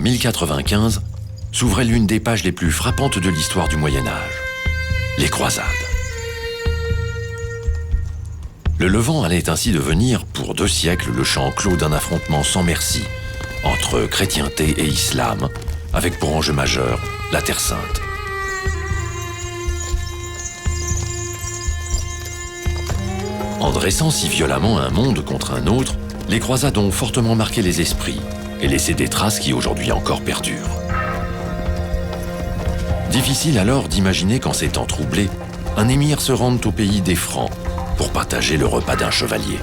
1095, s'ouvrait l'une des pages les plus frappantes de l'histoire du Moyen-Âge, les croisades. Le Levant allait ainsi devenir, pour 2 siècles, le champ clos d'un affrontement sans merci entre chrétienté et islam, avec pour enjeu majeur la Terre Sainte. En dressant si violemment un monde contre un autre, les croisades ont fortement marqué les esprits et laissé des traces qui aujourd'hui encore perdurent. Difficile alors d'imaginer qu'en ces temps troublés, un émir se rende au pays des Francs pour partager le repas d'un chevalier.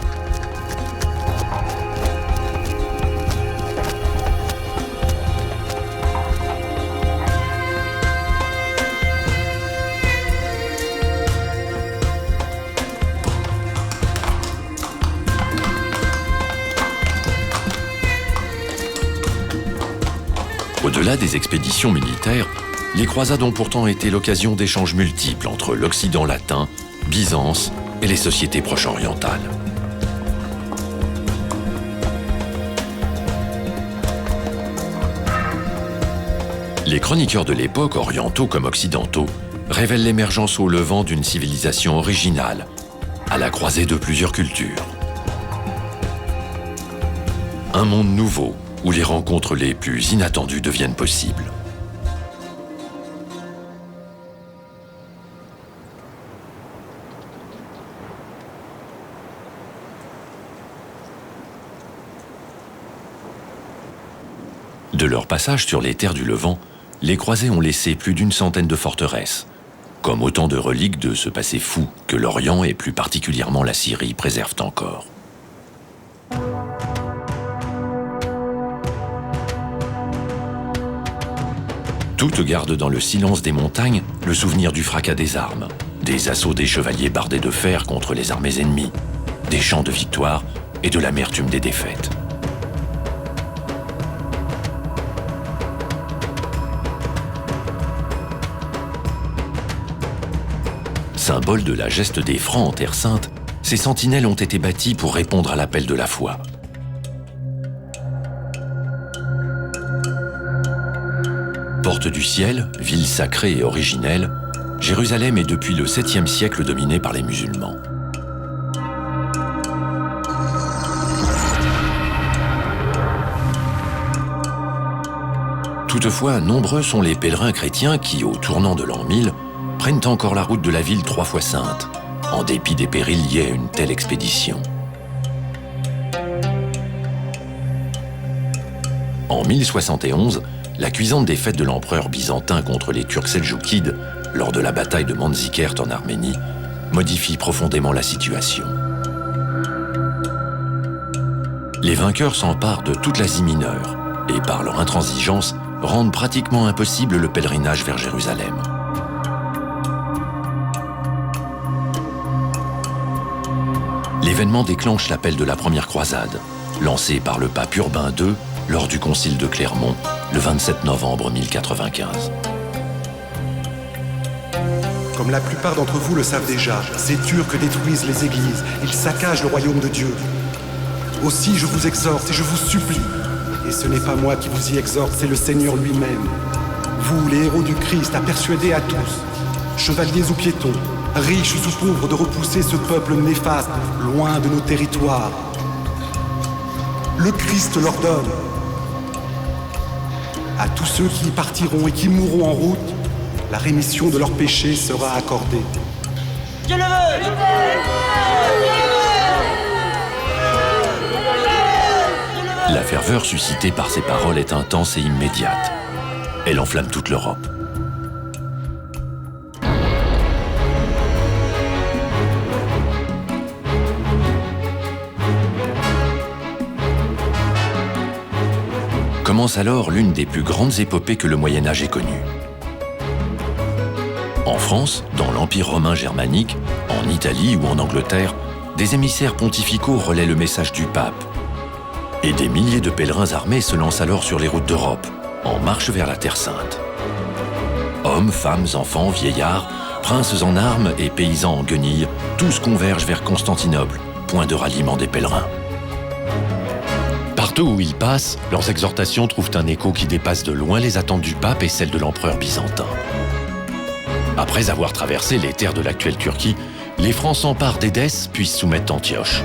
Au-delà des expéditions militaires, les croisades ont pourtant été l'occasion d'échanges multiples entre l'Occident latin, Byzance et les sociétés proche-orientales. Les chroniqueurs de l'époque, orientaux comme occidentaux, révèlent l'émergence au Levant d'une civilisation originale, à la croisée de plusieurs cultures. Un monde nouveau, où les rencontres les plus inattendues deviennent possibles. De leur passage sur les terres du Levant, les croisés ont laissé plus d'une centaine de forteresses, comme autant de reliques de ce passé fou que l'Orient et plus particulièrement la Syrie préservent encore. Toutes gardent dans le silence des montagnes le souvenir du fracas des armes, des assauts des chevaliers bardés de fer contre les armées ennemies, des chants de victoire et de l'amertume des défaites. Symbole de la geste des Francs en Terre Sainte, ces sentinelles ont été bâties pour répondre à l'appel de la foi. Porte du ciel, ville sacrée et originelle, Jérusalem est depuis le 7e siècle dominée par les musulmans. Toutefois, nombreux sont les pèlerins chrétiens qui, au tournant de l'an 1000, prennent encore la route de la ville 3 fois sainte, en dépit des périls liés à une telle expédition. En 1071, la cuisante défaite de l'empereur byzantin contre les Turcs seldjoukides lors de la bataille de Manzikert en Arménie modifie profondément la situation. Les vainqueurs s'emparent de toute l'Asie mineure et, par leur intransigeance, rendent pratiquement impossible le pèlerinage vers Jérusalem. L'événement déclenche l'appel de la première croisade, lancé par le pape Urbain II lors du concile de Clermont le 27 novembre 1095. Comme la plupart d'entre vous le savent déjà, ces Turcs détruisent les églises, ils saccagent le royaume de Dieu. Aussi je vous exhorte et je vous supplie, et ce n'est pas moi qui vous y exhorte, c'est le Seigneur lui-même, vous les héros du Christ, à persuader à tous, chevaliers ou piétons, riches ou pauvres, de repousser ce peuple néfaste loin de nos territoires. Le Christ leur donne. À tous ceux qui y partiront et qui mourront en route, la rémission de leurs péchés sera accordée. Je le veux! La ferveur suscitée par ces paroles est intense et immédiate. Elle enflamme toute l'Europe. Commence alors l'une des plus grandes épopées que le Moyen-Âge ait connues. En France, dans l'Empire romain germanique, en Italie ou en Angleterre, des émissaires pontificaux relaient le message du pape. Et des milliers de pèlerins armés se lancent alors sur les routes d'Europe, en marche vers la Terre Sainte. Hommes, femmes, enfants, vieillards, princes en armes et paysans en guenilles, tous convergent vers Constantinople, point de ralliement des pèlerins. Partout où ils passent, leurs exhortations trouvent un écho qui dépasse de loin les attentes du pape et celles de l'empereur byzantin. Après avoir traversé les terres de l'actuelle Turquie, les Francs s'emparent d'Édesse puis soumettent Antioche.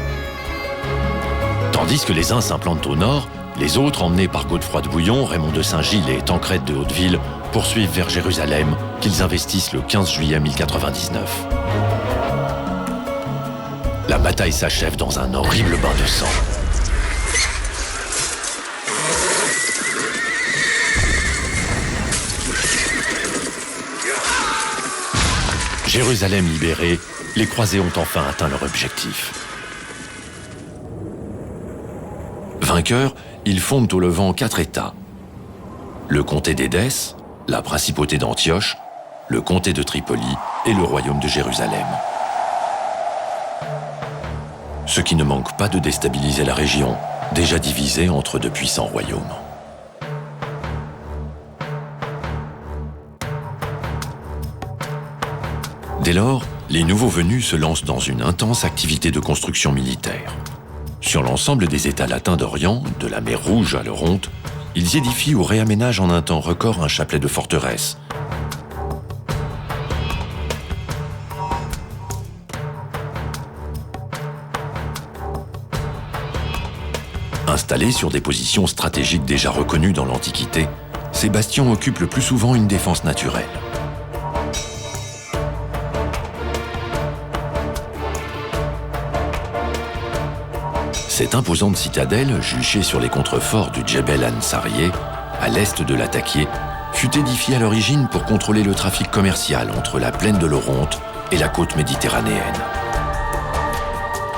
Tandis que les uns s'implantent au nord, les autres, emmenés par Godefroy de Bouillon, Raymond de Saint-Gilles et Tancrède de Hauteville, poursuivent vers Jérusalem, qu'ils investissent le 15 juillet 1099. La bataille s'achève dans un horrible bain de sang. Jérusalem libérée, les croisés ont enfin atteint leur objectif. Vainqueurs, ils fondent au Levant 4 États. Le comté d'Édesse, la principauté d'Antioche, le comté de Tripoli et le royaume de Jérusalem. Ce qui ne manque pas de déstabiliser la région, déjà divisée entre de puissants royaumes. Dès lors, les nouveaux venus se lancent dans une intense activité de construction militaire. Sur l'ensemble des États latins d'Orient, de la mer Rouge à l'Oronte, ils édifient ou réaménagent en un temps record un chapelet de forteresse. Installés sur des positions stratégiques déjà reconnues dans l'Antiquité, ces bastions occupent le plus souvent une défense naturelle. Cette imposante citadelle, juchée sur les contreforts du Djebel Ansarieh, à l'est de l'Atakié, fut édifiée à l'origine pour contrôler le trafic commercial entre la plaine de l'Oronte et la côte méditerranéenne.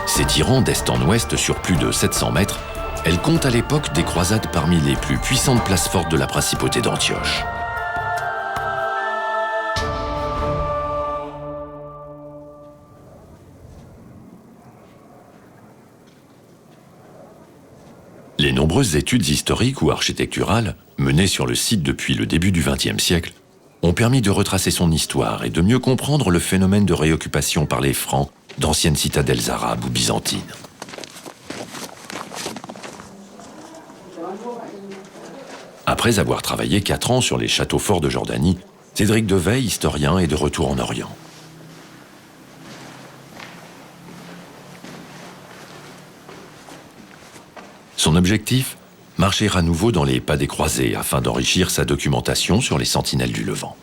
S'étirant d'est en ouest sur plus de 700 mètres, elle compte à l'époque des croisades parmi les plus puissantes places fortes de la principauté d'Antioche. Les nombreuses études historiques ou architecturales, menées sur le site depuis le début du XXe siècle, ont permis de retracer son histoire et de mieux comprendre le phénomène de réoccupation par les Francs d'anciennes citadelles arabes ou byzantines. Après avoir travaillé 4 ans sur les châteaux forts de Jordanie, Cédric Deveil, historien, est de retour en Orient. Son objectif ? Marcher à nouveau dans les pas des croisés afin d'enrichir sa documentation sur les sentinelles du Levant.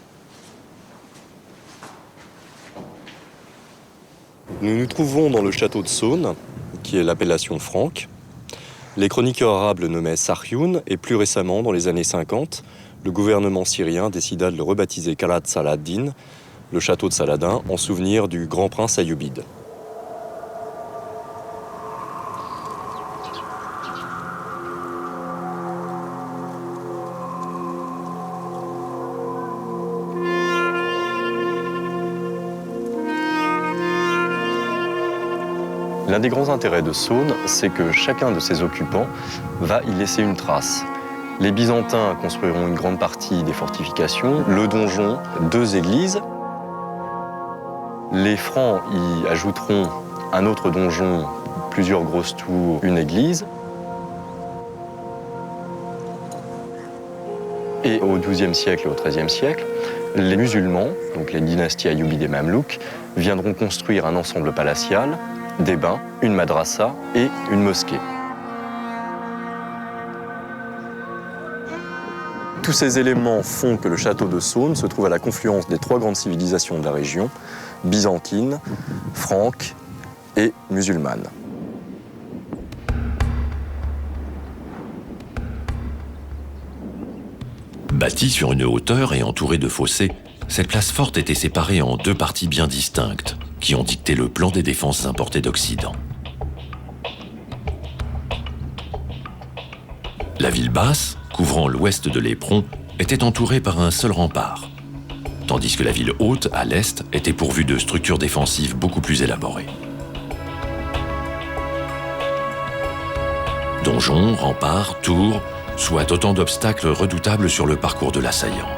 Nous nous trouvons dans le château de Saône, qui est l'appellation franque. Les chroniqueurs arabes le nommaient Sarioun, et plus récemment, dans les années 50, le gouvernement syrien décida de le rebaptiser Qalat Saladin, le château de Saladin, en souvenir du grand prince Ayyubide. L'un des grands intérêts de Saône, c'est que chacun de ses occupants va y laisser une trace. Les Byzantins construiront une grande partie des fortifications, le donjon, 2 églises. Les Francs y ajouteront un autre donjon, plusieurs grosses tours, une église. Et au XIIe siècle et au XIIIe siècle, les musulmans, donc les dynasties Ayyoubides et Mamelouks, viendront construire un ensemble palatial, des bains, une madrasa et une mosquée. Tous ces éléments font que le château de Saône se trouve à la confluence des 3 grandes civilisations de la région, byzantine, franque et musulmane. Bâtie sur une hauteur et entourée de fossés, cette place forte était séparée en 2 parties bien distinctes, qui ont dicté le plan des défenses importées d'Occident. La ville basse, couvrant l'ouest de l'Éperon, était entourée par un seul rempart, tandis que la ville haute, à l'est, était pourvue de structures défensives beaucoup plus élaborées. Donjons, remparts, tours, soit autant d'obstacles redoutables sur le parcours de l'assaillant.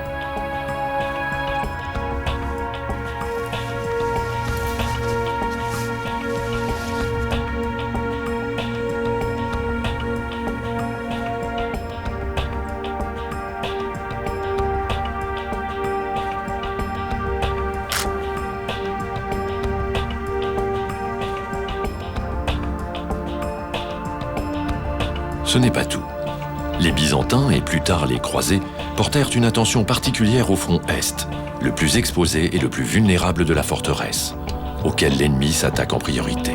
Ce n'est pas tout. Les Byzantins et plus tard les Croisés portèrent une attention particulière au front Est, le plus exposé et le plus vulnérable de la forteresse, auquel l'ennemi s'attaque en priorité.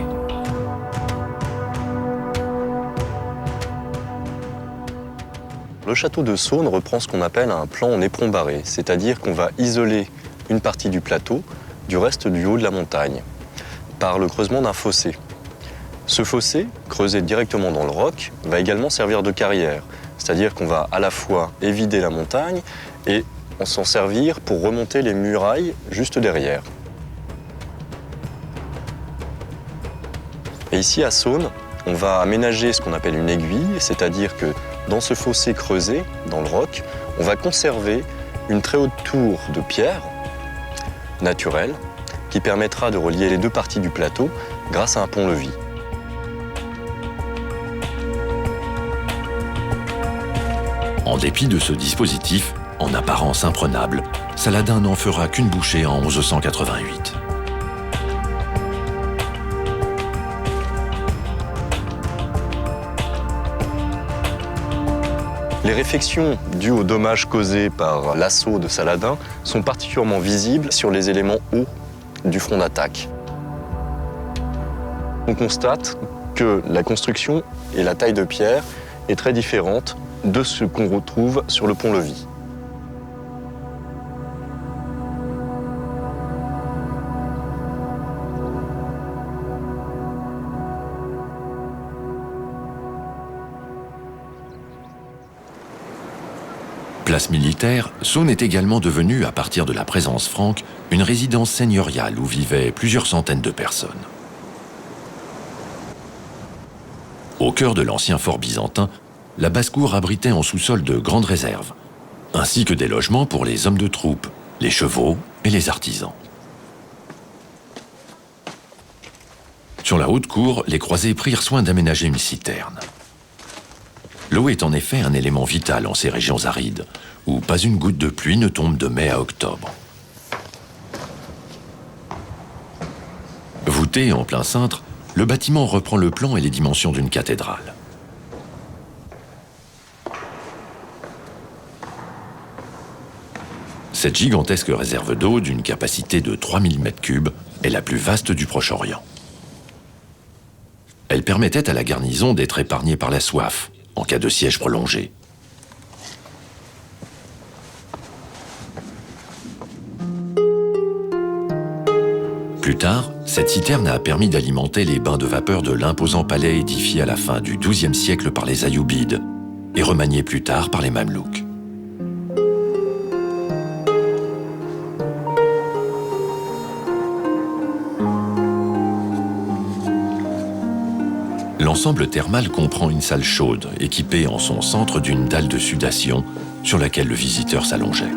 Le château de Saône reprend ce qu'on appelle un plan en éperon barré, c'est-à-dire qu'on va isoler une partie du plateau du reste du haut de la montagne par le creusement d'un fossé. Ce fossé, creusé directement dans le roc, va également servir de carrière, c'est-à-dire qu'on va à la fois évider la montagne et s'en servir pour remonter les murailles juste derrière. Et ici à Saône, on va aménager ce qu'on appelle une aiguille, c'est-à-dire que dans ce fossé creusé, dans le roc, on va conserver une très haute tour de pierre naturelle qui permettra de relier les deux parties du plateau grâce à un pont-levis. En dépit de ce dispositif, en apparence imprenable, Saladin n'en fera qu'une bouchée en 1188. Les réfections dues aux dommages causés par l'assaut de Saladin sont particulièrement visibles sur les éléments hauts du front d'attaque. On constate que la construction et la taille de pierre est très différente de ce qu'on retrouve sur le pont-levis. Place militaire, Saône est également devenue, à partir de la présence franque, une résidence seigneuriale où vivaient plusieurs centaines de personnes. Au cœur de l'ancien fort byzantin, la basse-cour abritait en sous-sol de grandes réserves, ainsi que des logements pour les hommes de troupe, les chevaux et les artisans. Sur la haute cour, les croisés prirent soin d'aménager une citerne. L'eau est en effet un élément vital en ces régions arides, où pas une goutte de pluie ne tombe de mai à octobre. Voûté en plein cintre, le bâtiment reprend le plan et les dimensions d'une cathédrale. Cette gigantesque réserve d'eau, d'une capacité de 3000 m3, est la plus vaste du Proche-Orient. Elle permettait à la garnison d'être épargnée par la soif, en cas de siège prolongé. Plus tard, cette citerne a permis d'alimenter les bains de vapeur de l'imposant palais édifié à la fin du XIIe siècle par les Ayyoubides et remanié plus tard par les Mamelouks. L'ensemble thermal comprend une salle chaude, équipée en son centre d'une dalle de sudation sur laquelle le visiteur s'allongeait.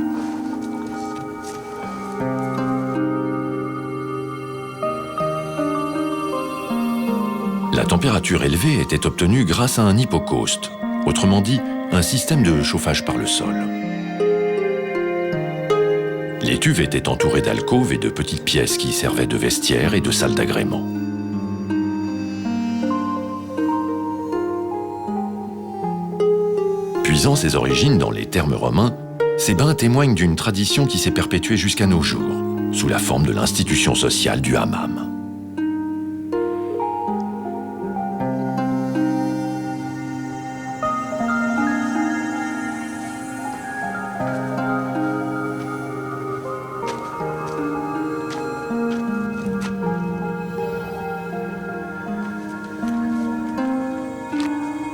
La température élevée était obtenue grâce à un hypocauste, autrement dit, un système de chauffage par le sol. Les cuves étaient entourées d'alcôves et de petites pièces qui servaient de vestiaires et de salles d'agrément. Puisant ses origines dans les thermes romains, ces bains témoignent d'une tradition qui s'est perpétuée jusqu'à nos jours, sous la forme de l'institution sociale du hammam.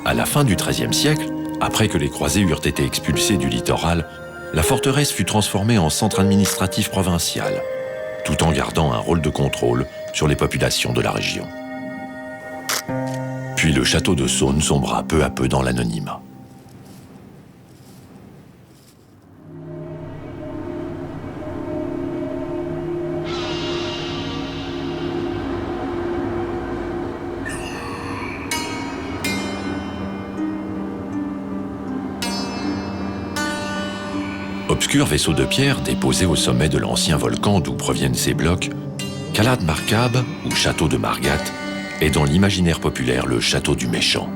À la fin du XIIIe siècle, après que les croisés eurent été expulsés du littoral, la forteresse fut transformée en centre administratif provincial, tout en gardant un rôle de contrôle sur les populations de la région. Puis le château de Saône sombra peu à peu dans l'anonymat. Obscur vaisseau de pierre déposé au sommet de l'ancien volcan d'où proviennent ces blocs, Khalad Markab, ou château de Margat, est dans l'imaginaire populaire le château du méchant.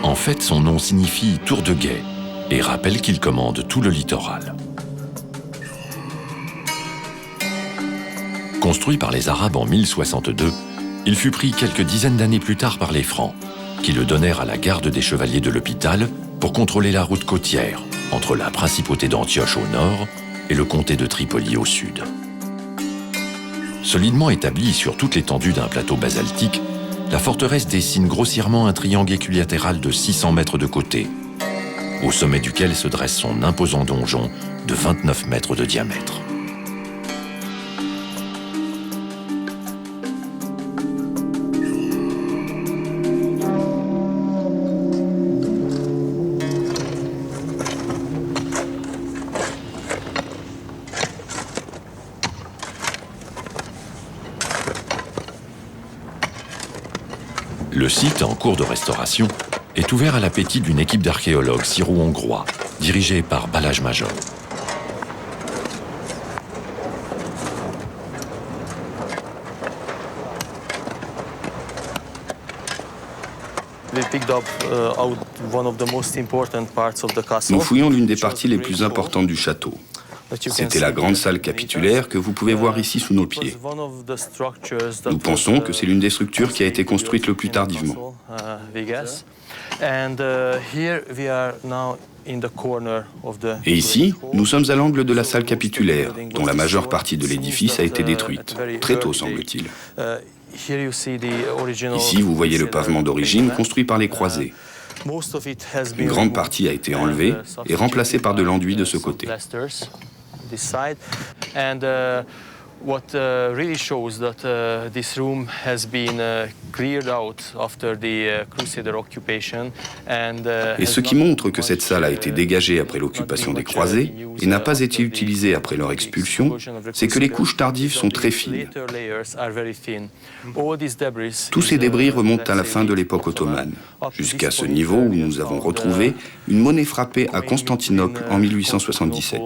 En fait, son nom signifie « tour de guet » et rappelle qu'il commande tout le littoral. Construit par les Arabes en 1062, il fut pris quelques dizaines d'années plus tard par les Francs, qui le donnèrent à la garde des chevaliers de l'hôpital pour contrôler la route côtière entre la principauté d'Antioche au nord et le comté de Tripoli au sud. Solidement établie sur toute l'étendue d'un plateau basaltique, la forteresse dessine grossièrement un triangle équilatéral de 600 mètres de côté, au sommet duquel se dresse son imposant donjon de 29 mètres de diamètre. Le site, en cours de restauration, est ouvert à l'appétit d'une équipe d'archéologues syro-hongrois, dirigée par Balázs Major. Nous fouillons l'une des parties les plus importantes du château. C'était la grande salle capitulaire que vous pouvez voir ici sous nos pieds. Nous pensons que c'est l'une des structures qui a été construite le plus tardivement. Et ici, nous sommes à l'angle de la salle capitulaire, dont la majeure partie de l'édifice a été détruite, très tôt semble-t-il. Ici, vous voyez le pavement d'origine construit par les croisés. Une grande partie a été enlevée et remplacée par de l'enduit de ce côté. What really shows that this room has been cleared out after the Crusader occupation et ce qui montre que cette salle a été dégagée après l'occupation des croisés et n'a pas été utilisée après leur expulsion, c'est que les couches tardives sont très fines. Tous ces débris remontent à la fin de l'époque ottomane, jusqu'à ce niveau où nous avons retrouvé une monnaie frappée à Constantinople en 1877.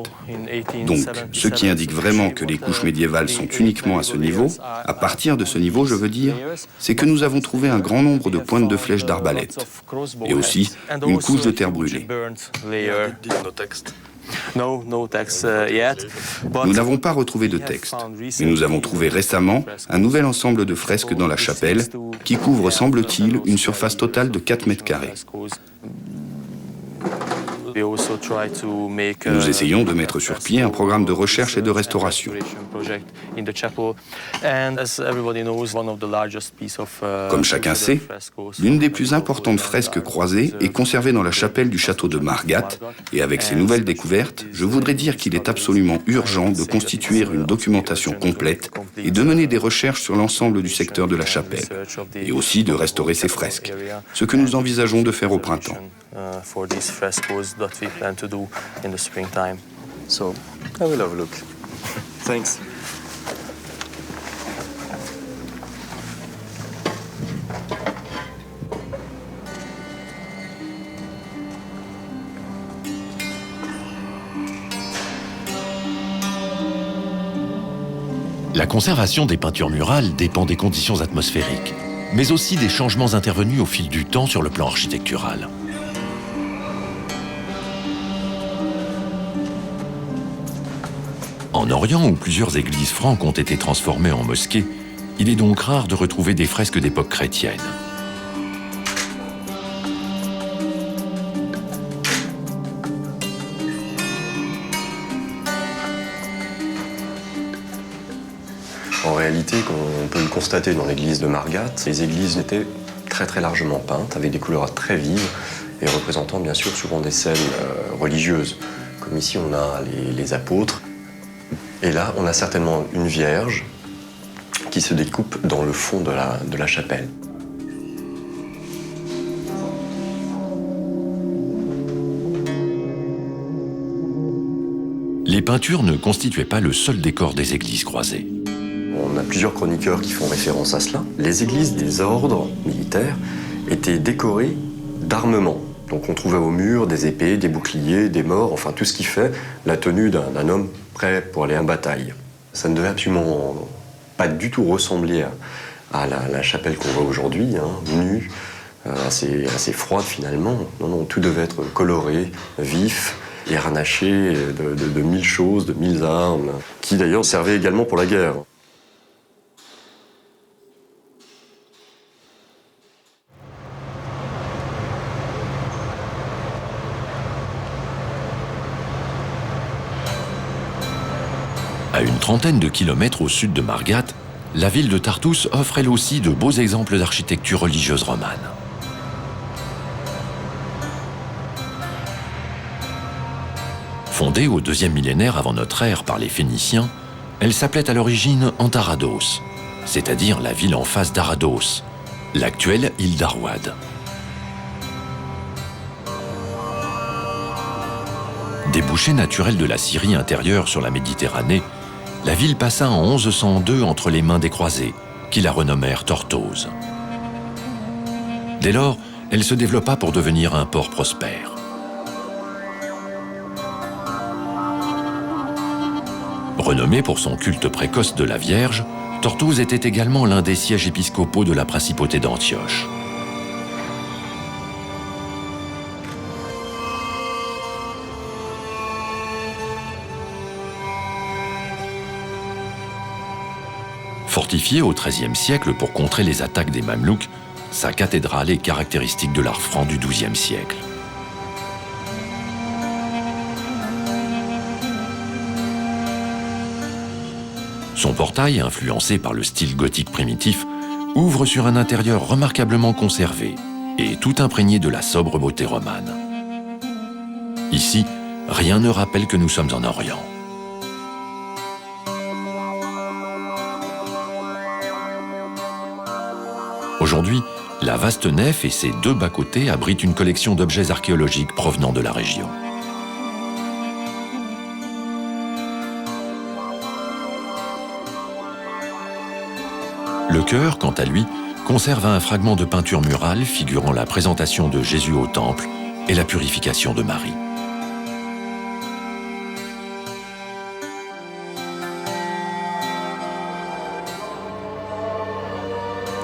Donc, ce qui indique vraiment que les couches médiévales sont uniquement à ce niveau, à partir de ce niveau, je veux dire, c'est que nous avons trouvé un grand nombre de pointes de flèches d'arbalète, et aussi une couche de terre brûlée. Nous n'avons pas retrouvé de texte, mais nous avons trouvé récemment un nouvel ensemble de fresques dans la chapelle qui couvre, semble-t-il, une surface totale de 4 mètres carrés. Nous essayons de mettre sur pied un programme de recherche et de restauration. Comme chacun sait, l'une des plus importantes fresques croisées est conservée dans la chapelle du château de Margat, et avec ces nouvelles découvertes, je voudrais dire qu'il est absolument urgent de constituer une documentation complète et de mener des recherches sur l'ensemble du secteur de la chapelle, et aussi de restaurer ces fresques, ce que nous envisageons de faire au printemps. That we plan to do in the springtime. So, I will have a look. Thanks. La conservation des peintures murales dépend des conditions atmosphériques, mais aussi des changements intervenus au fil du temps sur le plan architectural. En Orient, où plusieurs églises franques ont été transformées en mosquées, il est donc rare de retrouver des fresques d'époque chrétienne. En réalité, comme on peut le constater dans l'église de Margat, les églises étaient très largement peintes, avec des couleurs très vives et représentant bien sûr souvent des scènes religieuses. Comme ici, on a les apôtres. Et là, on a certainement une vierge qui se découpe dans le fond de la chapelle. Les peintures ne constituaient pas le seul décor des églises croisées. On a plusieurs chroniqueurs qui font référence à cela. Les églises des ordres militaires étaient décorées d'armements. Donc on trouvait au mur des épées, des boucliers, des morts, enfin tout ce qui fait la tenue d'un homme prêt pour aller en bataille. Ça ne devait absolument pas du tout ressembler à la chapelle qu'on voit aujourd'hui, nue, assez froide finalement. Non, tout devait être coloré, vif et harnaché de 1000 choses, de 1000 armes, qui d'ailleurs servaient également pour la guerre. À une trentaine de kilomètres au sud de Margat, la ville de Tartous offre elle aussi de beaux exemples d'architecture religieuse romane. Fondée au deuxième millénaire avant notre ère par les Phéniciens, elle s'appelait à l'origine Antarados, c'est-à-dire la ville en face d'Arados, l'actuelle île d'Arwad. Débouché naturel de la Syrie intérieure sur la Méditerranée, la ville passa en 1102 entre les mains des croisés, qui la renommèrent Tortosa. Dès lors, elle se développa pour devenir un port prospère. Renommée pour son culte précoce de la Vierge, Tortosa était également l'un des sièges épiscopaux de la principauté d'Antioche. Fortifiée au XIIIe siècle pour contrer les attaques des Mamelouks, sa cathédrale est caractéristique de l'art franc du XIIe siècle. Son portail, influencé par le style gothique primitif, ouvre sur un intérieur remarquablement conservé et tout imprégné de la sobre beauté romane. Ici, rien ne rappelle que nous sommes en Orient. Aujourd'hui, la vaste nef et ses deux bas-côtés abritent une collection d'objets archéologiques provenant de la région. Le chœur, quant à lui, conserve un fragment de peinture murale figurant la présentation de Jésus au temple et la purification de Marie.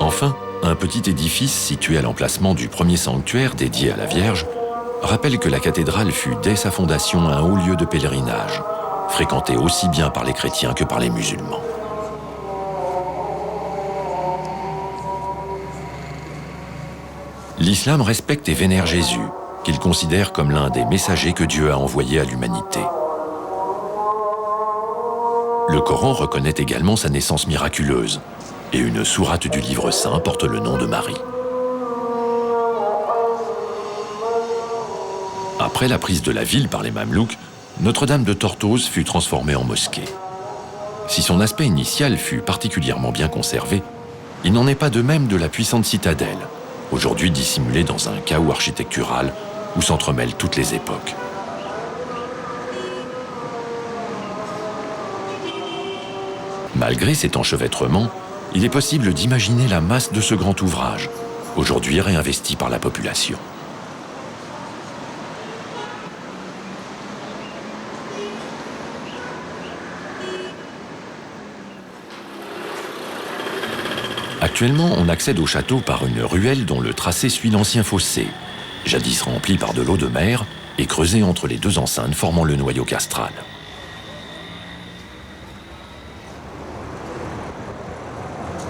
Enfin, un petit édifice situé à l'emplacement du premier sanctuaire dédié à la Vierge rappelle que la cathédrale fut dès sa fondation un haut lieu de pèlerinage, fréquenté aussi bien par les chrétiens que par les musulmans. L'islam respecte et vénère Jésus, qu'il considère comme l'un des messagers que Dieu a envoyés à l'humanité. Le Coran reconnaît également sa naissance miraculeuse, et une sourate du livre saint porte le nom de Marie. Après la prise de la ville par les Mamelouks, Notre-Dame de Tortosa fut transformée en mosquée. Si son aspect initial fut particulièrement bien conservé, il n'en est pas de même de la puissante citadelle, aujourd'hui dissimulée dans un chaos architectural où s'entremêlent toutes les époques. Malgré cet enchevêtrement, il est possible d'imaginer la masse de ce grand ouvrage, aujourd'hui réinvesti par la population. Actuellement, on accède au château par une ruelle dont le tracé suit l'ancien fossé, jadis rempli par de l'eau de mer et creusé entre les deux enceintes formant le noyau castral.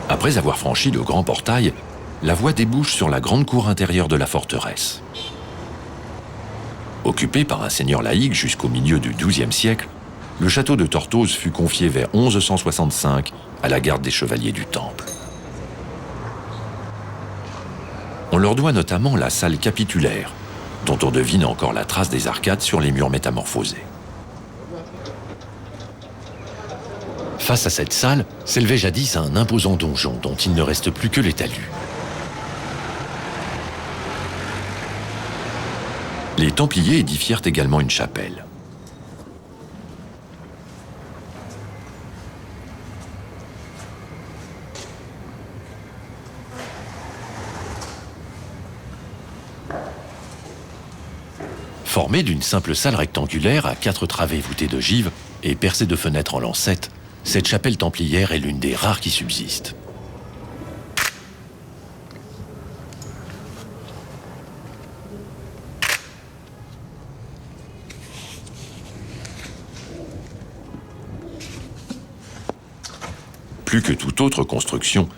Après avoir franchi le grand portail, la voie débouche sur la grande cour intérieure de la forteresse. Occupé par un seigneur laïque jusqu'au milieu du XIIe siècle, le château de Tortosa fut confié vers 1165 à la garde des chevaliers du Temple. On leur doit notamment la salle capitulaire, dont on devine encore la trace des arcades sur les murs métamorphosés. Face à cette salle, s'élevait jadis un imposant donjon dont il ne reste plus que les talus. Les Templiers édifièrent également une chapelle. Formée d'une simple salle rectangulaire à 4 travées voûtées d'ogives et percée de fenêtres en lancettes, cette chapelle templière est l'une des rares qui subsistent. Plus que toute autre construction,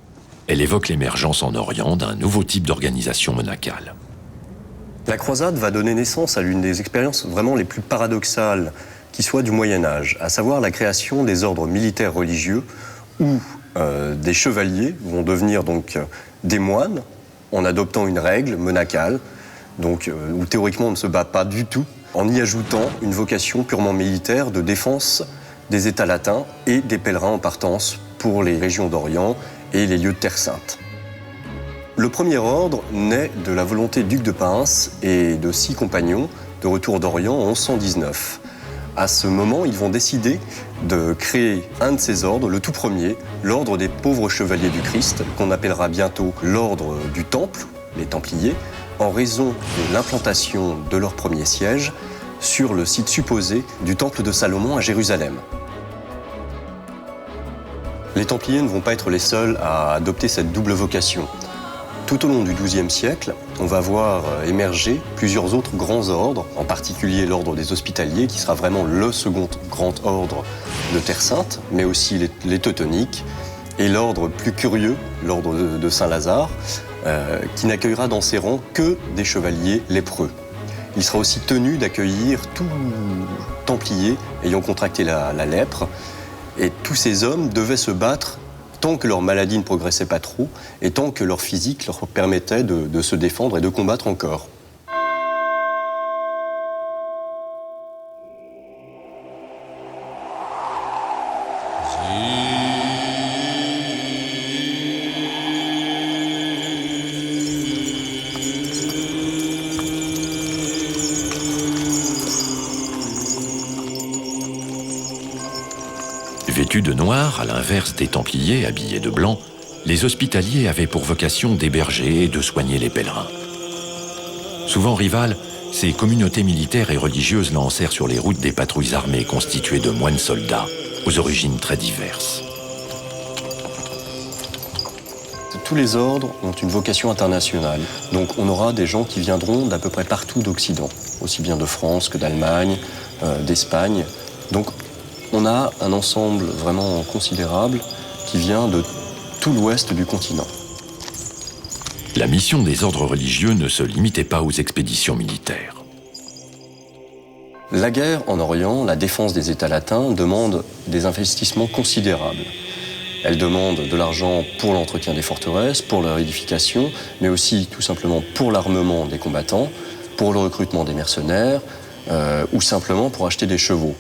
elle évoque l'émergence en Orient d'un nouveau type d'organisation monacale. La croisade va donner naissance à l'une des expériences vraiment les plus paradoxales qui soit du Moyen-Âge, à savoir la création des ordres militaires religieux où des chevaliers vont devenir donc des moines en adoptant une règle monacale, donc où théoriquement on ne se bat pas du tout, en y ajoutant une vocation purement militaire de défense des États latins et des pèlerins en partance pour les régions d'Orient et les lieux de Terre Sainte. Le premier ordre naît de la volonté du duc de Paims et de 6 compagnons de retour d'Orient en 1119. À ce moment, ils vont décider de créer un de ces ordres, le tout premier, l'ordre des pauvres chevaliers du Christ, qu'on appellera bientôt l'ordre du Temple, les Templiers, en raison de l'implantation de leur premier siège sur le site supposé du Temple de Salomon à Jérusalem. Les Templiers ne vont pas être les seuls à adopter cette double vocation. Tout au long du XIIe siècle, on va voir émerger plusieurs autres grands ordres, en particulier l'ordre des Hospitaliers, qui sera vraiment le second grand ordre de Terre Sainte, mais aussi les Teutoniques, et l'ordre plus curieux, l'ordre de Saint-Lazare, qui n'accueillera dans ses rangs que des chevaliers lépreux. Il sera aussi tenu d'accueillir tout Templier ayant contracté la lèpre, et tous ces hommes devaient se battre tant que leur maladie ne progressait pas trop et tant que leur physique leur permettait de se défendre et de combattre encore. Vêtus de noir, à l'inverse des Templiers habillés de blanc, les Hospitaliers avaient pour vocation d'héberger et de soigner les pèlerins. Souvent rivales, ces communautés militaires et religieuses lancèrent sur les routes des patrouilles armées constituées de moines soldats, aux origines très diverses. Tous les ordres ont une vocation internationale. Donc on aura des gens qui viendront d'à peu près partout d'Occident, aussi bien de France que d'Allemagne, d'Espagne. Donc on a un ensemble vraiment considérable qui vient de tout l'ouest du continent. La mission des ordres religieux ne se limitait pas aux expéditions militaires. La guerre en Orient, la défense des États latins, demande des investissements considérables. Elle demande de l'argent pour l'entretien des forteresses, pour leur édification, mais aussi tout simplement pour l'armement des combattants, pour le recrutement des mercenaires, ou simplement pour acheter des chevaux.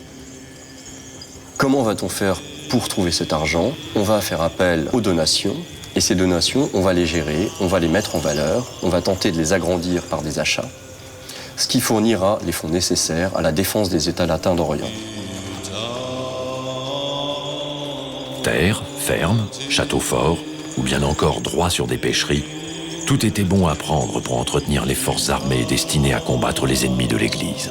Comment va-t-on faire pour trouver cet argent? On va faire appel aux donations, et ces donations, on va les gérer, on va les mettre en valeur, on va tenter de les agrandir par des achats, ce qui fournira les fonds nécessaires à la défense des États latins d'Orient. Terre, ferme, château fort, ou bien encore droit sur des pêcheries, tout était bon à prendre pour entretenir les forces armées destinées à combattre les ennemis de l'Église.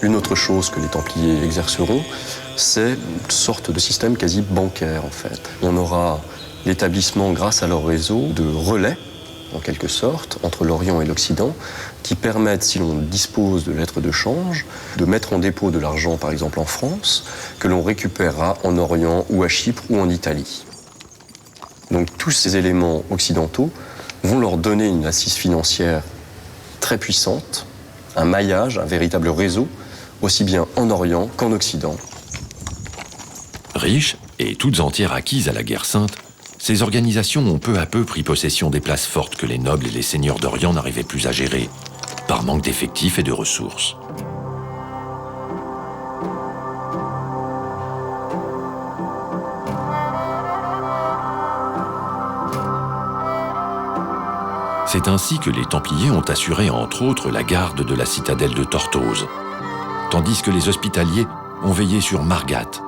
Une autre chose que les Templiers exerceront, c'est une sorte de système quasi bancaire en fait. On aura l'établissement, grâce à leur réseau, de relais, en quelque sorte, entre l'Orient et l'Occident, qui permettent, si l'on dispose de lettres de change, de mettre en dépôt de l'argent, par exemple en France, que l'on récupérera en Orient ou à Chypre ou en Italie. Donc tous ces éléments occidentaux vont leur donner une assise financière très puissante, un maillage, un véritable réseau, aussi bien en Orient qu'en Occident. Riches et toutes entières acquises à la guerre sainte, ces organisations ont peu à peu pris possession des places fortes que les nobles et les seigneurs d'Orient n'arrivaient plus à gérer, par manque d'effectifs et de ressources. C'est ainsi que les Templiers ont assuré entre autres la garde de la citadelle de Tortosa, tandis que les Hospitaliers ont veillé sur Margate,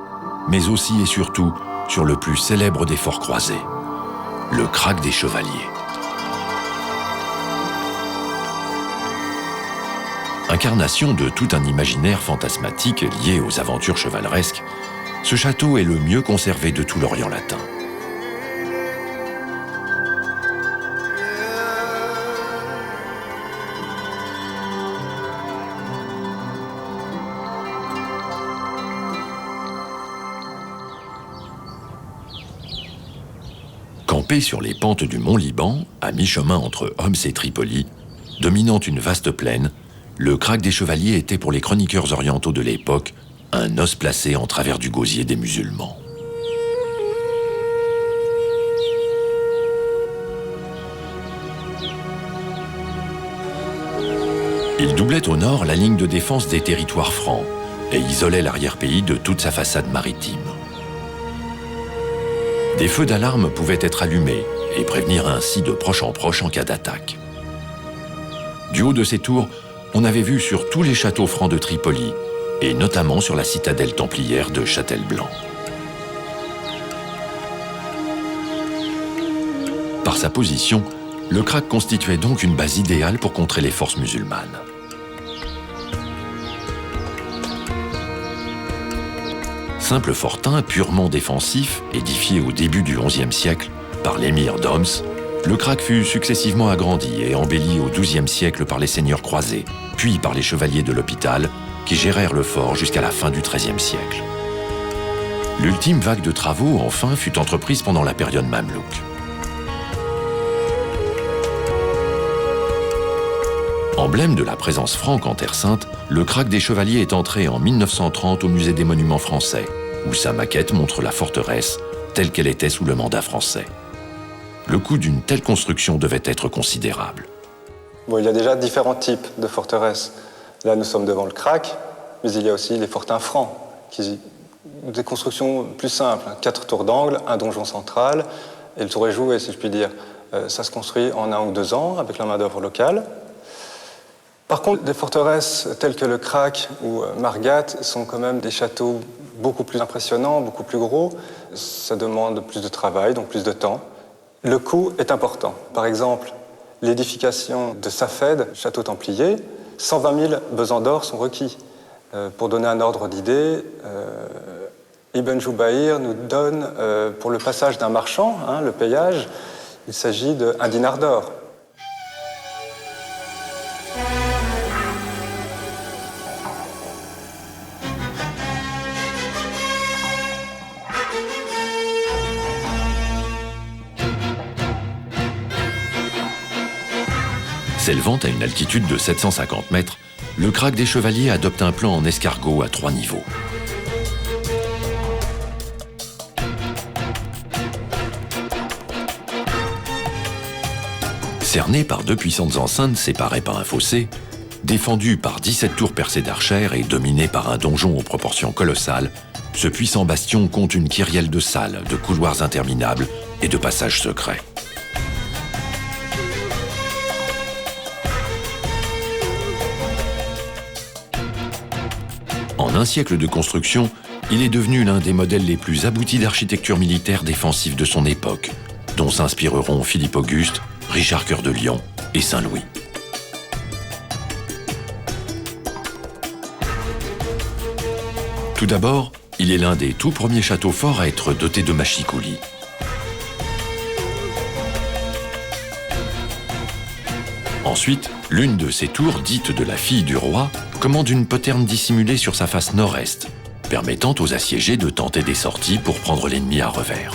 mais aussi et surtout sur le plus célèbre des forts croisés, le Krag des Chevaliers. Incarnation de tout un imaginaire fantasmatique lié aux aventures chevaleresques, ce château est le mieux conservé de tout l'Orient latin. Campé sur les pentes du mont Liban, à mi-chemin entre Homs et Tripoli, dominant une vaste plaine, le krach des Chevaliers était pour les chroniqueurs orientaux de l'époque un os placé en travers du gosier des musulmans. Il doublait au nord la ligne de défense des territoires francs et isolait l'arrière-pays de toute sa façade maritime. Des feux d'alarme pouvaient être allumés et prévenir ainsi de proche en proche en cas d'attaque. Du haut de ces tours, on avait vu sur tous les châteaux francs de Tripoli et notamment sur la citadelle templière de Châtel-Blanc. Par sa position, le krach constituait donc une base idéale pour contrer les forces musulmanes. Simple fortin purement défensif, édifié au début du XIe siècle par l'émir d'Homs, le krach fut successivement agrandi et embelli au XIIe siècle par les seigneurs croisés, puis par les chevaliers de l'hôpital, qui gérèrent le fort jusqu'à la fin du XIIIe siècle. L'ultime vague de travaux, enfin, fut entreprise pendant la période mamelouk. Emblème de la présence franque en Terre Sainte, le krach des Chevaliers est entré en 1930 au Musée des Monuments Français, où sa maquette montre la forteresse telle qu'elle était sous le mandat français. Le coût d'une telle construction devait être considérable. Bon, il y a déjà différents types de forteresses. Là, nous sommes devant le krach, mais il y a aussi les fortins francs, des constructions plus simples, 4 tours d'angle, un donjon central, et le tour est joué, si je puis dire. Ça se construit en 1 ou 2 ans avec la main-d'œuvre locale. Par contre, des forteresses telles que le krach ou Margat sont quand même des châteaux beaucoup plus impressionnants, beaucoup plus gros. Ça demande plus de travail, donc plus de temps. Le coût est important. Par exemple, l'édification de Safed, château templier, 120 000 besants d'or sont requis. Pour donner un ordre d'idée, Ibn Joubaïr nous donne, pour le passage d'un marchand, le payage, il s'agit d'1 dinar d'or. S'élevant à une altitude de 750 mètres, le krach des Chevaliers adopte un plan en escargot à 3 niveaux. Cerné par 2 puissantes enceintes séparées par un fossé, défendu par 17 tours percées d'archères et dominé par un donjon aux proportions colossales, ce puissant bastion compte une kyrielle de salles, de couloirs interminables et de passages secrets. En un siècle de construction, il est devenu l'un des modèles les plus aboutis d'architecture militaire défensive de son époque, dont s'inspireront Philippe Auguste, Richard Cœur de Lion et Saint-Louis. Tout d'abord, il est l'un des tout premiers châteaux forts à être doté de machicoulis. Ensuite, l'une de ces tours, dite de la fille du roi, commande une poterne dissimulée sur sa face nord-est, permettant aux assiégés de tenter des sorties pour prendre l'ennemi à revers.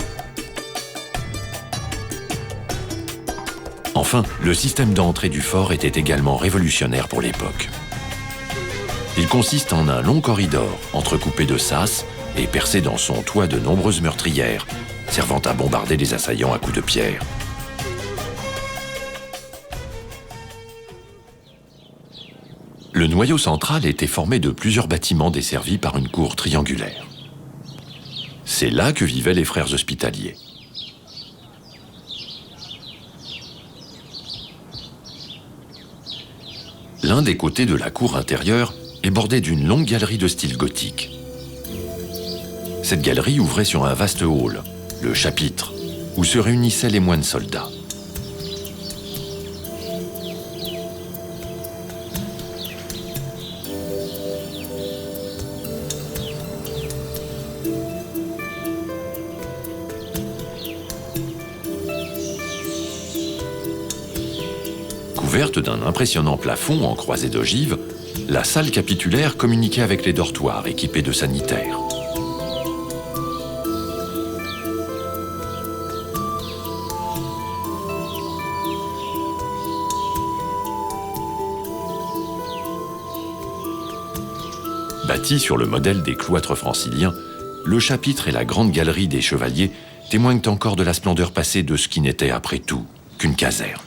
Enfin, le système d'entrée du fort était également révolutionnaire pour l'époque. Il consiste en un long corridor entrecoupé de sas et percé dans son toit de nombreuses meurtrières, servant à bombarder les assaillants à coups de pierre. Le noyau central était formé de plusieurs bâtiments desservis par une cour triangulaire. C'est là que vivaient les frères hospitaliers. L'un des côtés de la cour intérieure est bordé d'une longue galerie de style gothique. Cette galerie ouvrait sur un vaste hall, le chapitre, où se réunissaient les moines soldats. Couverte d'un impressionnant plafond en croisée d'ogive, la salle capitulaire communiquait avec les dortoirs équipés de sanitaires. Bâti sur le modèle des cloîtres franciliens, le chapitre et la grande galerie des chevaliers témoignent encore de la splendeur passée de ce qui n'était après tout qu'une caserne.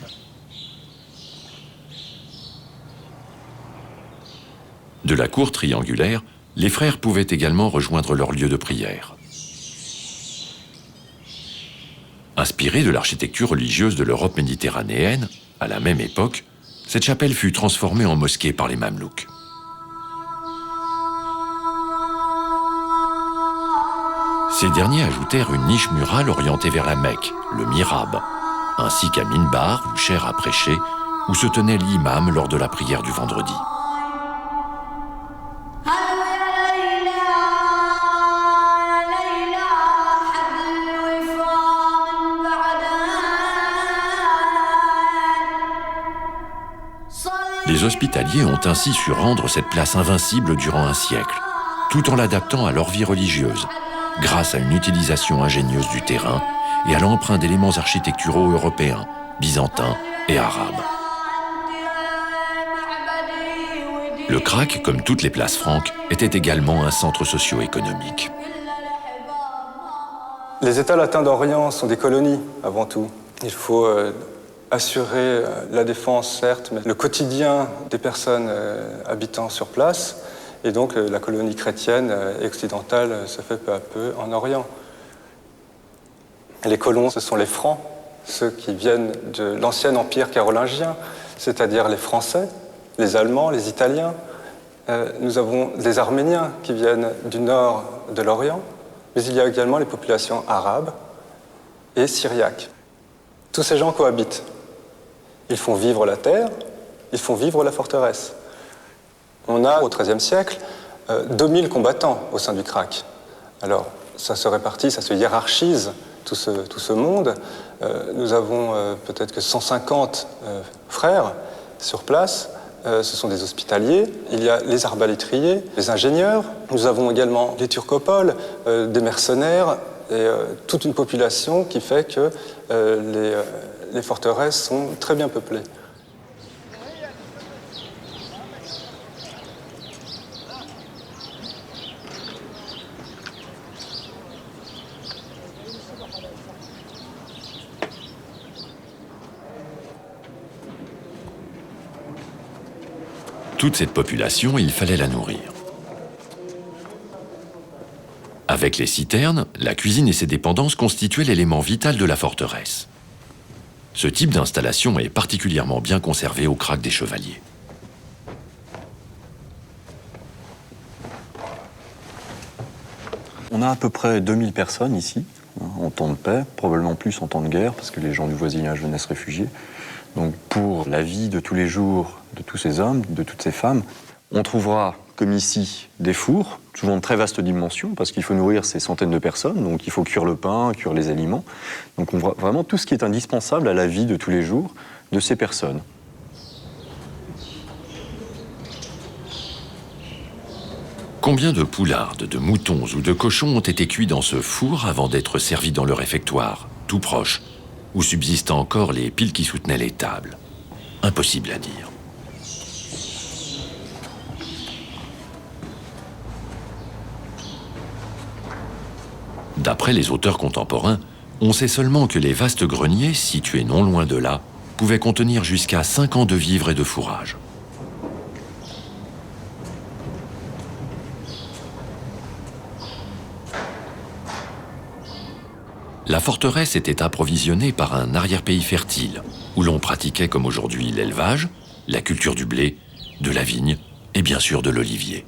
De la cour triangulaire, les frères pouvaient également rejoindre leur lieu de prière. Inspirée de l'architecture religieuse de l'Europe méditerranéenne, à la même époque, cette chapelle fut transformée en mosquée par les Mamelouks. Ces derniers ajoutèrent une niche murale orientée vers la Mecque, le mihrab, ainsi qu'un minbar ou chaire à prêcher, où se tenait l'imam lors de la prière du vendredi. Les hospitaliers ont ainsi su rendre cette place invincible durant un siècle, tout en l'adaptant à leur vie religieuse, grâce à une utilisation ingénieuse du terrain et à l'emprunt d'éléments architecturaux européens, byzantins et arabes. Le Krak, comme toutes les places franques, était également un centre socio-économique. Les États latins d'Orient sont des colonies, avant tout. Il faut assurer la défense, certes, mais le quotidien des personnes habitant sur place. Et donc la colonie chrétienne et occidentale se fait peu à peu en Orient. Les colons, ce sont les Francs, ceux qui viennent de l'ancien empire carolingien, c'est-à-dire les Français, les Allemands, les Italiens. Nous avons des Arméniens qui viennent du nord de l'Orient, mais il y a également les populations arabes et syriaques. Tous ces gens cohabitent. Ils font vivre la terre, ils font vivre la forteresse. On a, au XIIIe siècle, 2000 combattants au sein du Krak. Alors, ça se répartit, ça se hiérarchise, tout ce monde. Nous avons peut-être que 150 frères sur place. Ce sont des hospitaliers. Il y a les arbalétriers, les ingénieurs. Nous avons également les turcopoles, des mercenaires et toute une population qui fait que les forteresses sont très bien peuplées. Toute cette population, il fallait la nourrir. Avec les citernes, la cuisine et ses dépendances constituaient l'élément vital de la forteresse. Ce type d'installation est particulièrement bien conservé au Krak des Chevaliers. On a à peu près 2000 personnes ici, en temps de paix, probablement plus en temps de guerre, parce que les gens du voisinage venaient se réfugier. Donc pour la vie de tous les jours de tous ces hommes, de toutes ces femmes, on trouvera, comme ici, des fours, souvent de très vastes dimensions, parce qu'il faut nourrir ces centaines de personnes, donc il faut cuire le pain, cuire les aliments. Donc on voit vraiment tout ce qui est indispensable à la vie de tous les jours de ces personnes. Combien de poulardes, de moutons ou de cochons ont été cuits dans ce four avant d'être servis dans le réfectoire, tout proche, où subsistent encore les piles qui soutenaient les tables? Impossible à dire. D'après les auteurs contemporains, on sait seulement que les vastes greniers, situés non loin de là, pouvaient contenir jusqu'à 5 ans de vivres et de fourrage. La forteresse était approvisionnée par un arrière-pays fertile, où l'on pratiquait comme aujourd'hui l'élevage, la culture du blé, de la vigne et bien sûr de l'olivier.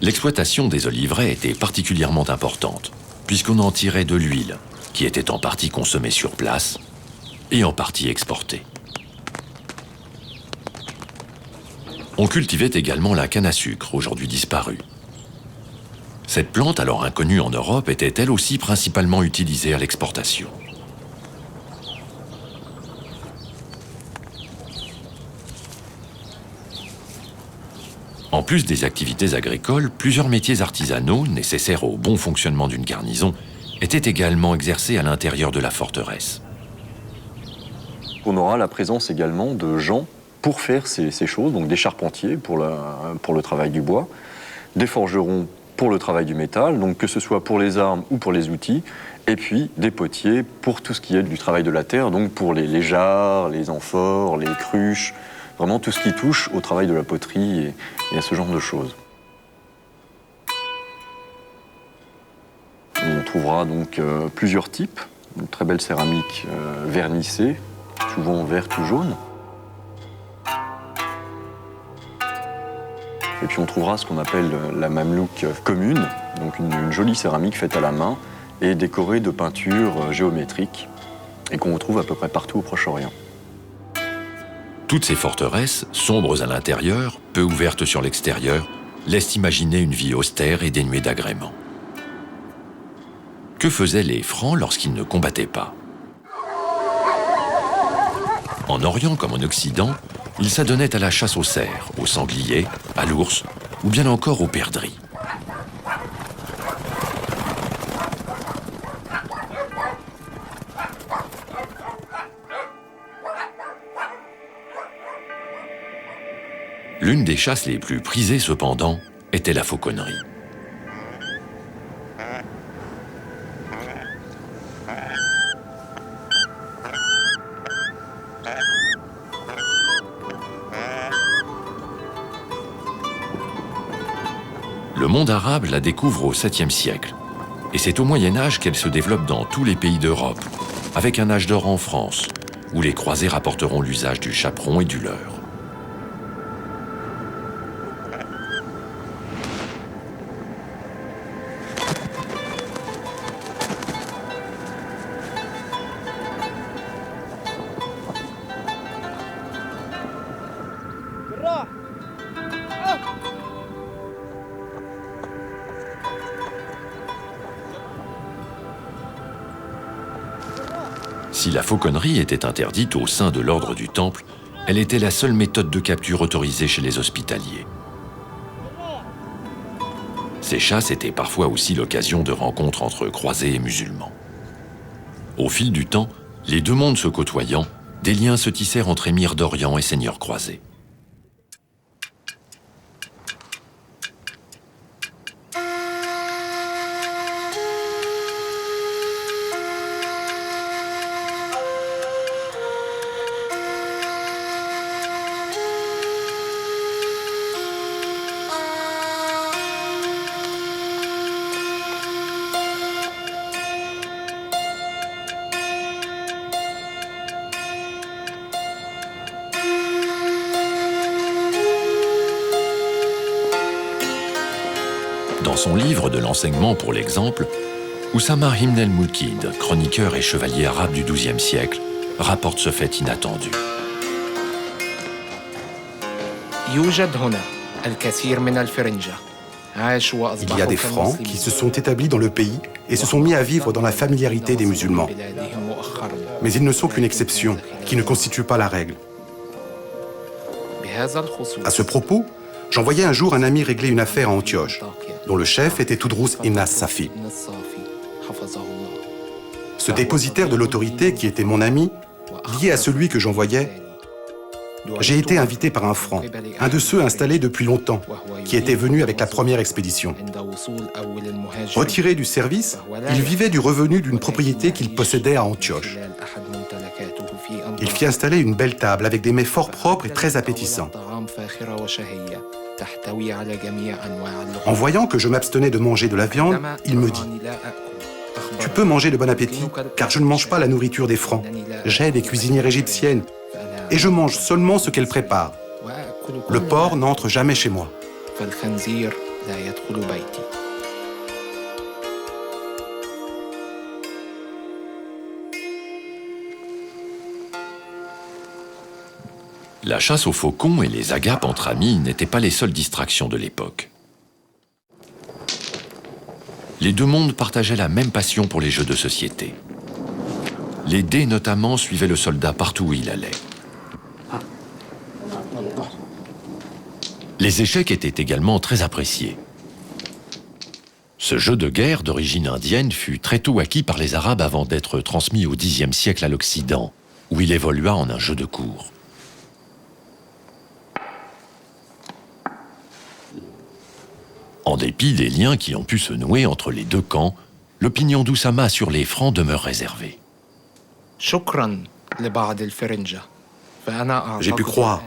L'exploitation des oliveraies était particulièrement importante, puisqu'on en tirait de l'huile, qui était en partie consommée sur place et en partie exportée. On cultivait également la canne à sucre, aujourd'hui disparue. Cette plante, alors inconnue en Europe, était elle aussi principalement utilisée à l'exportation. En plus des activités agricoles, plusieurs métiers artisanaux, nécessaires au bon fonctionnement d'une garnison, étaient également exercés à l'intérieur de la forteresse. On aura la présence également de gens pour faire ces choses, donc des charpentiers pour le travail du bois, des forgerons pour le travail du métal, donc que ce soit pour les armes ou pour les outils, et puis des potiers pour tout ce qui est du travail de la terre, donc pour les jarres, les amphores, les cruches, vraiment tout ce qui touche au travail de la poterie et à ce genre de choses. On trouvera donc plusieurs types, une très belle céramique vernissée, souvent en vert ou jaune. Et puis on trouvera ce qu'on appelle la mamelouk commune, donc une jolie céramique faite à la main et décorée de peintures géométriques et qu'on retrouve à peu près partout au Proche-Orient. Toutes ces forteresses, sombres à l'intérieur, peu ouvertes sur l'extérieur, laissent imaginer une vie austère et dénuée d'agréments. Que faisaient les Francs lorsqu'ils ne combattaient pas? En Orient comme en Occident, ils s'adonnaient à la chasse aux cerfs, aux sangliers, à l'ours ou bien encore aux perdrix. L'une des chasses les plus prisées cependant était la fauconnerie. Le monde arabe la découvre au 7e siècle. Et c'est au Moyen-Âge qu'elle se développe dans tous les pays d'Europe, avec un âge d'or en France, où les croisés rapporteront l'usage du chaperon et du leurre. Si la fauconnerie était interdite au sein de l'ordre du Temple, elle était la seule méthode de capture autorisée chez les hospitaliers. Ces chasses étaient parfois aussi l'occasion de rencontres entre croisés et musulmans. Au fil du temps, les deux mondes se côtoyant, des liens se tissèrent entre émirs d'Orient et seigneurs croisés. Dans son livre de l'enseignement pour l'exemple, Oussama Ibn el-Moukid, chroniqueur et chevalier arabe du XIIe siècle, rapporte ce fait inattendu. Il y a des Francs qui se sont établis dans le pays et se sont mis à vivre dans la familiarité des musulmans. Mais ils ne sont qu'une exception, qui ne constitue pas la règle. À ce propos, j'envoyai un jour un ami régler une affaire à Antioche, dont le chef était Toudrous ibn as-Safi. Ce dépositaire de l'autorité, qui était mon ami, lié à celui que j'envoyais, j'ai été invité par un Franc, un de ceux installés depuis longtemps, qui était venu avec la première expédition. Retiré du service, il vivait du revenu d'une propriété qu'il possédait à Antioche. Il fit installer une belle table avec des mets fort propres et très appétissants. En voyant que je m'abstenais de manger de la viande, il me dit « Tu peux manger de bon appétit, car je ne mange pas la nourriture des Francs. J'ai des cuisinières égyptiennes, et je mange seulement ce qu'elles préparent. Le porc n'entre jamais chez moi. » La chasse aux faucons et les agapes entre amis n'étaient pas les seules distractions de l'époque. Les deux mondes partageaient la même passion pour les jeux de société. Les dés notamment suivaient le soldat partout où il allait. Les échecs étaient également très appréciés. Ce jeu de guerre d'origine indienne fut très tôt acquis par les Arabes avant d'être transmis au Xe siècle à l'Occident, où il évolua en un jeu de cour. En dépit des liens qui ont pu se nouer entre les deux camps, l'opinion d'Oussama sur les Francs demeure réservée. J'ai pu croire,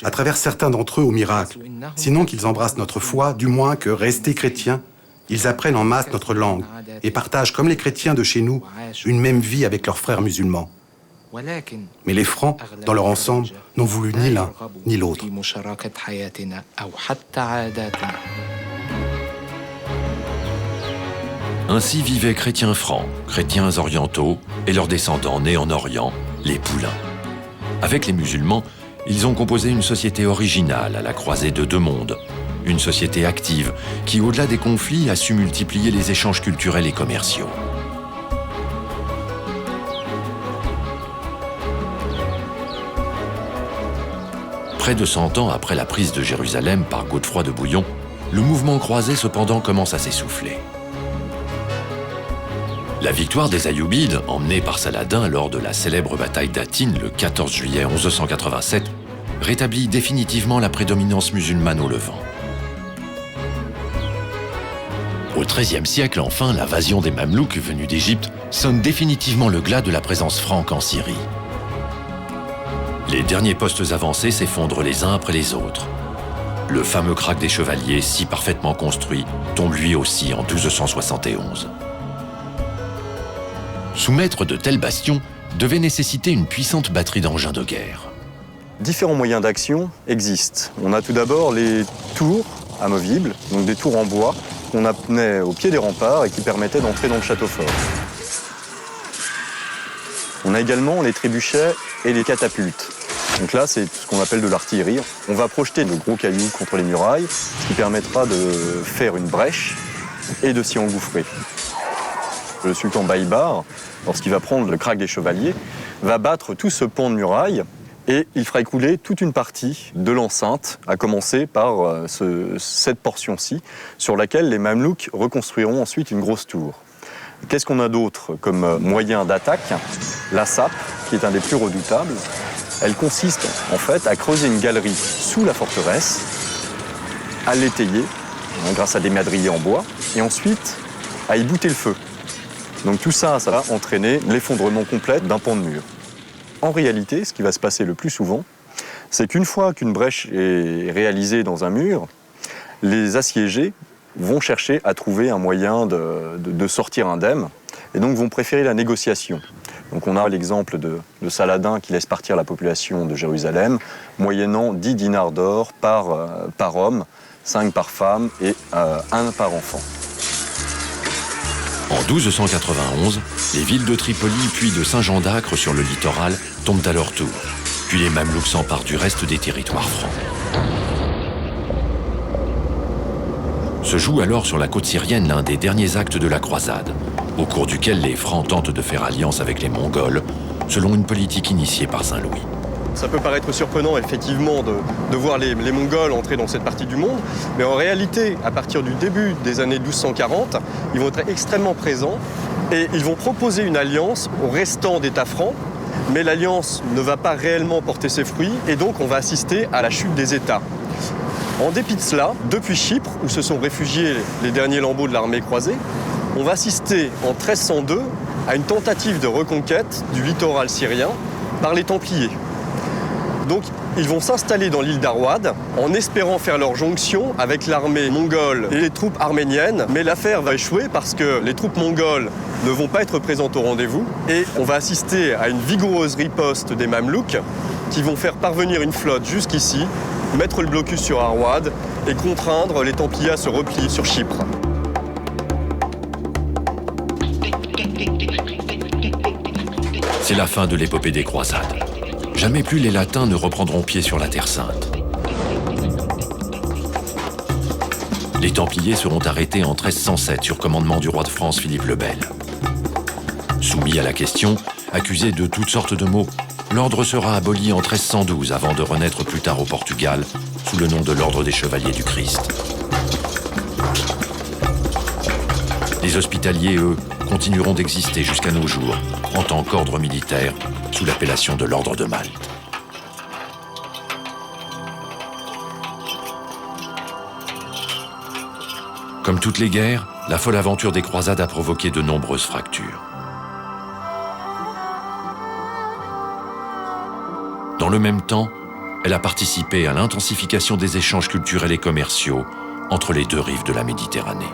à travers certains d'entre eux, au miracle. Sinon qu'ils embrassent notre foi, du moins que, restés chrétiens, ils apprennent en masse notre langue et partagent, comme les chrétiens de chez nous, une même vie avec leurs frères musulmans. Mais les Francs, dans leur ensemble, n'ont voulu ni l'un ni l'autre. Ainsi vivaient chrétiens francs, chrétiens orientaux et leurs descendants nés en Orient, les Poulains. Avec les musulmans, ils ont composé une société originale à la croisée de deux mondes. Une société active qui, au-delà des conflits, a su multiplier les échanges culturels et commerciaux. Près de 100 ans après la prise de Jérusalem par Godefroy de Bouillon, le mouvement croisé cependant commence à s'essouffler. La victoire des Ayyoubides, emmenée par Saladin lors de la célèbre bataille d'Hattin le 14 juillet 1187, rétablit définitivement la prédominance musulmane au Levant. Au XIIIe siècle, enfin, l'invasion des Mamelouks venus d'Égypte sonne définitivement le glas de la présence franque en Syrie. Les derniers postes avancés s'effondrent les uns après les autres. Le fameux krach des Chevaliers, si parfaitement construit, tombe lui aussi en 1271. Soumettre de tels bastions devait nécessiter une puissante batterie d'engins de guerre. Différents moyens d'action existent. On a tout d'abord les tours amovibles, donc des tours en bois qu'on amenait au pied des remparts et qui permettaient d'entrer dans le château fort. On a également les trébuchets et les catapultes. Donc là, c'est ce qu'on appelle de l'artillerie. On va projeter de gros cailloux contre les murailles, ce qui permettra de faire une brèche et de s'y engouffrer. Le sultan Baïbar, lorsqu'il va prendre le krach des Chevaliers, va battre tout ce pan de muraille et il fera écouler toute une partie de l'enceinte, à commencer par cette portion-ci, sur laquelle les Mamelouks reconstruiront ensuite une grosse tour. Qu'est-ce qu'on a d'autre comme moyen d'attaque? La sape, qui est un des plus redoutables. Elle consiste en fait à creuser une galerie sous la forteresse, à l'étayer, grâce à des madriers en bois, et ensuite à y bouter le feu. Donc tout ça, ça va entraîner l'effondrement complet d'un pan de mur. En réalité, ce qui va se passer le plus souvent, c'est qu'une fois qu'une brèche est réalisée dans un mur, les assiégés vont chercher à trouver un moyen de sortir indemne, et donc vont préférer la négociation. Donc on a l'exemple de Saladin qui laisse partir la population de Jérusalem, moyennant 10 dinars d'or par homme, 5 par femme et 1 par enfant. En 1291, les villes de Tripoli puis de Saint-Jean d'Acre sur le littoral tombent à leur tour. Puis les Mamelouks s'emparent du reste des territoires francs. Se joue alors sur la côte syrienne l'un des derniers actes de la croisade, au cours duquel les Francs tentent de faire alliance avec les Mongols, selon une politique initiée par Saint-Louis. Ça peut paraître surprenant, effectivement, de voir les Mongols entrer dans cette partie du monde, mais en réalité, à partir du début des années 1240, ils vont être extrêmement présents et ils vont proposer une alliance aux restants d'États francs, mais l'alliance ne va pas réellement porter ses fruits et donc on va assister à la chute des États. En dépit de cela, depuis Chypre, où se sont réfugiés les derniers lambeaux de l'armée croisée, on va assister en 1302 à une tentative de reconquête du littoral syrien par les Templiers. Donc ils vont s'installer dans l'île d'Arwad en espérant faire leur jonction avec l'armée mongole et les troupes arméniennes. Mais l'affaire va échouer parce que les troupes mongoles ne vont pas être présentes au rendez-vous et on va assister à une vigoureuse riposte des Mamelouks qui vont faire parvenir une flotte jusqu'ici, mettre le blocus sur Arwad et contraindre les Templiers à se replier sur Chypre. C'est la fin de l'épopée des croisades. Jamais plus les Latins ne reprendront pied sur la Terre Sainte. Les Templiers seront arrêtés en 1307 sur commandement du roi de France Philippe le Bel. Soumis à la question, accusés de toutes sortes de maux, l'ordre sera aboli en 1312 avant de renaître plus tard au Portugal sous le nom de l'Ordre des Chevaliers du Christ. Les Hospitaliers, eux, continueront d'exister jusqu'à nos jours en tant qu'ordre militaire sous l'appellation de l'Ordre de Malte. Comme toutes les guerres, la folle aventure des croisades a provoqué de nombreuses fractures. Dans le même temps, elle a participé à l'intensification des échanges culturels et commerciaux entre les deux rives de la Méditerranée.